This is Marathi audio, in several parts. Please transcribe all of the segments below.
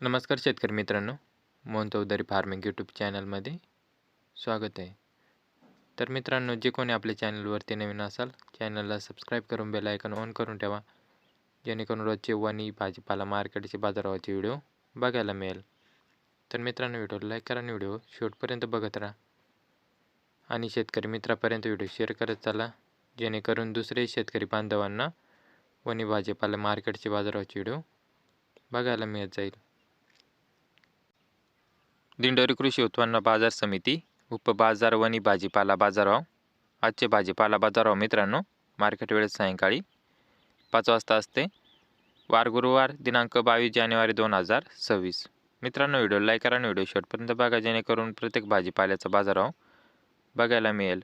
नमस्कार शेतकरी मित्रांनो, मोहन चौधरी फार्मिंग यूट्यूब चॅनलमध्ये स्वागत आहे. तर मित्रांनो, जे कोणी आपल्या चॅनलवरती नवीन असाल, चॅनलला सबस्क्राईब करून बेल आयकॉन ऑन करून ठेवा, जेणेकरून रोजचे वणी भाजीपाला मार्केटचे बाजाराचे व्हिडिओ बघायला मिळेल. तर मित्रांनो, व्हिडिओला लाईक करा आणि व्हिडिओ शेवटपर्यंत बघत राहा आणि शेतकरी मित्रापर्यंत व्हिडिओ शेअर करत चला, जेणेकरून दुसरे शेतकरी बांधवांना वणी भाजीपाला मार्केटचे बाजाराचे व्हिडिओ बघायला मिळत जाईल. दिंडोरी कृषी उत्पन्न बाजार समिती उपबाजार वणी भाजीपाला बाजारभाव. आजचे भाजीपाला बाजारभाव मित्रांनो, मार्केट वेळेस सायंकाळी 5 वाजता असते. वार गुरुवार दिनांक 22 जानेवारी 2026. मित्रांनो, व्हिडिओ लाईक करा आणि व्हिडिओ शेवटपर्यंत बघा, जेणेकरून प्रत्येक भाजीपाल्याचा बाजारभाव बघायला मिळेल.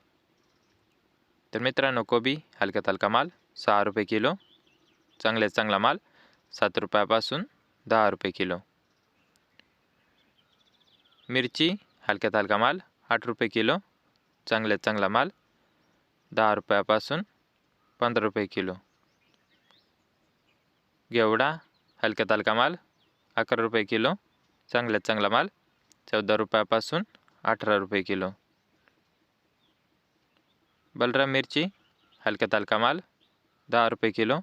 तर मित्रांनो, कोबी हलक्यात हलका माल 6 रुपये किलो, चांगल्यात चांगला माल 7 रुपयापासून 10 रुपये किलो. मिरची हलक्यात हलका माल 8 रुपये किलो, चांगल्यात चांगला माल 10 रुपयापासून 15 रुपये किलो. घेवडा हलक्यात हलका माल 11 रुपये किलो, चांगल्यात चांगला माल 14 रुपयापासून 18 रुपये किलो. बलराम मिरची हलक्यात हलका माल 10 रुपये किलो,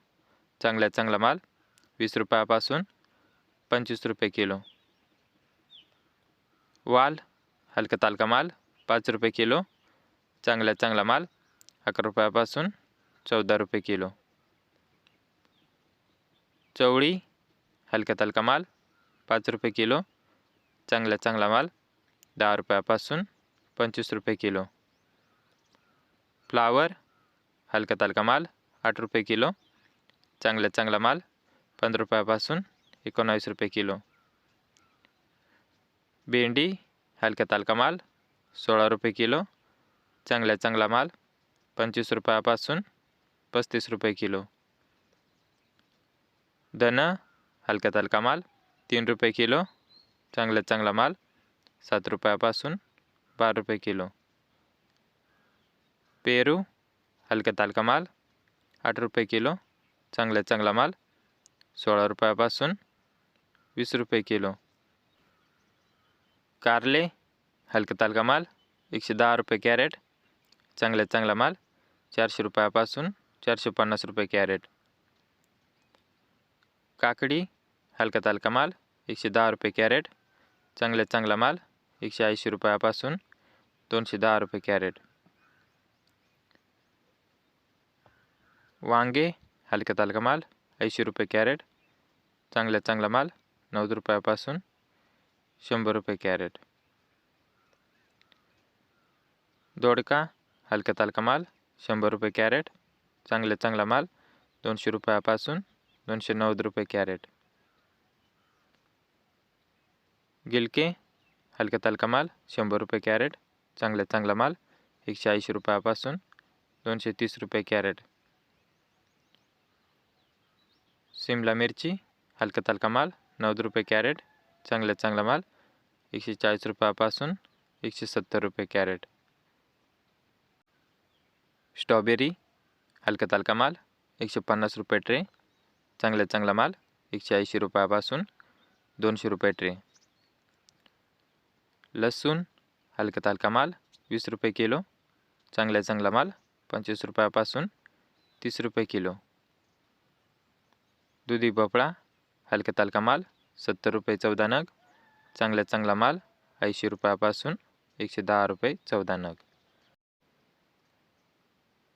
चांगल्यात चांगला माल 20 रुपयापासून 25 रुपये किलो. वाल हलक्यात हलका माल 5 रुपये किलो, चांगल्यात चांगला माल 11 रुपयापासून 14 रुपये किलो. चवळी हलक्यात हलका माल 5 रुपये किलो, चांगल्यात चांगला माल 10 रुपयापासून 25 रुपये किलो. फ्लावर हलक्यात हलका माल 8 रुपये किलो, चांगल्यात चांगला माल 15 रुपयापासून 19 रुपये किलो. भेंडी हलक्यात हलका माल 16 रुपये किलो, चांगल्यात चांगला माल 25 रुपयापासून 35 रुपये किलो. धन हलक्यात हलका माल 3 रुपये किलो, चांगल्यात चांगला माल 7 रुपयापासून 12 रुपये किलो. पेरू हलक्यात हलका माल 8 रुपये किलो, चांगल्यात चांगला माल 16 रुपयापासून 20 रुपये किलो. कारले हलक्यात हलका माल 110 रुपये कॅरेट, चांगल्यात चांगला माल 400 रुपयापासून 450 रुपये कॅरेट. काकडी हलक्यात हलका माल 110 रुपये कॅरेट, चांगल्यात चांगला माल 180 रुपयापासून 210 रुपये कॅरेट. वांगे हलक्यात हलका माल 80 रुपये कॅरेट, चांगल्यात चांगला माल 90 रुपयापासून 100 रुपये कॅरेट. दोडका हलक्यात हलका माल 100 रुपये कॅरेट, चांगल्यात चांगला माल 200 रुपयापासून 290 रुपये कॅरेट. गिलके हलक्यात हलका माल 100 रुपये कॅरेट, चांगल्यात चांगला माल 180 रुपयापासून 230 रुपये कॅरेट. शिमला मिरची हलक्यात हलका माल 90 रुपये कॅरेट, चांगल्यात चांगला माल 140 रुपयापासून 170 रुपये कॅरेट. स्ट्रॉबेरी हलक्यात हलका माल 150 रुपये ट्रे, चांगल्यात चांगला माल 180 रुपयापासून 200 रुपये ट्रे. लसूण हलक्यात हलका माल 20 रुपये किलो, चांगल्यात चांगला माल 25 रुपयापासून 30 रुपये किलो. दुधी भोपळा हलक्यात हलका माल 70 रुपये 14 नग, चांगल्यात चांगला माल 80 रुपयापासून 110 रुपये 14 नग.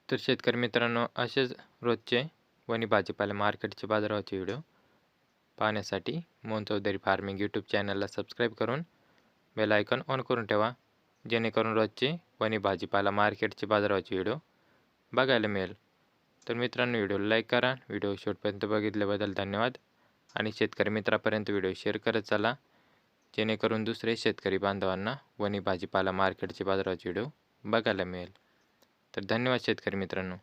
तर शेतकरी मित्रांनो, असेच रोजचे वणी भाजीपाला मार्केटचे बाजाराचे व्हिडिओ पाहण्यासाठी मोहन चौधरी फार्मिंग यूट्यूब चॅनलला सबस्क्राईब करून बेल आयकॉन ऑन करून ठेवा, जेणेकरून रोजचे वणी भाजीपाला मार्केटचे बाजाराचे व्हिडिओ बघायला मिळेल. तर मित्रांनो, व्हिडिओला लाईक करा, व्हिडिओ शेवटपर्यंत बघितल्याबद्दल धन्यवाद आणि शेतकरी मित्रापर्यंत व्हिडिओ शेअर करत चला, जेणेकरून दुसरे शेतकरी बांधवांना वणी भाजीपाला मार्केटचे बाजाराचे व्हिडिओ बघायला मिळेल. तर धन्यवाद शेतकरी मित्रांनो.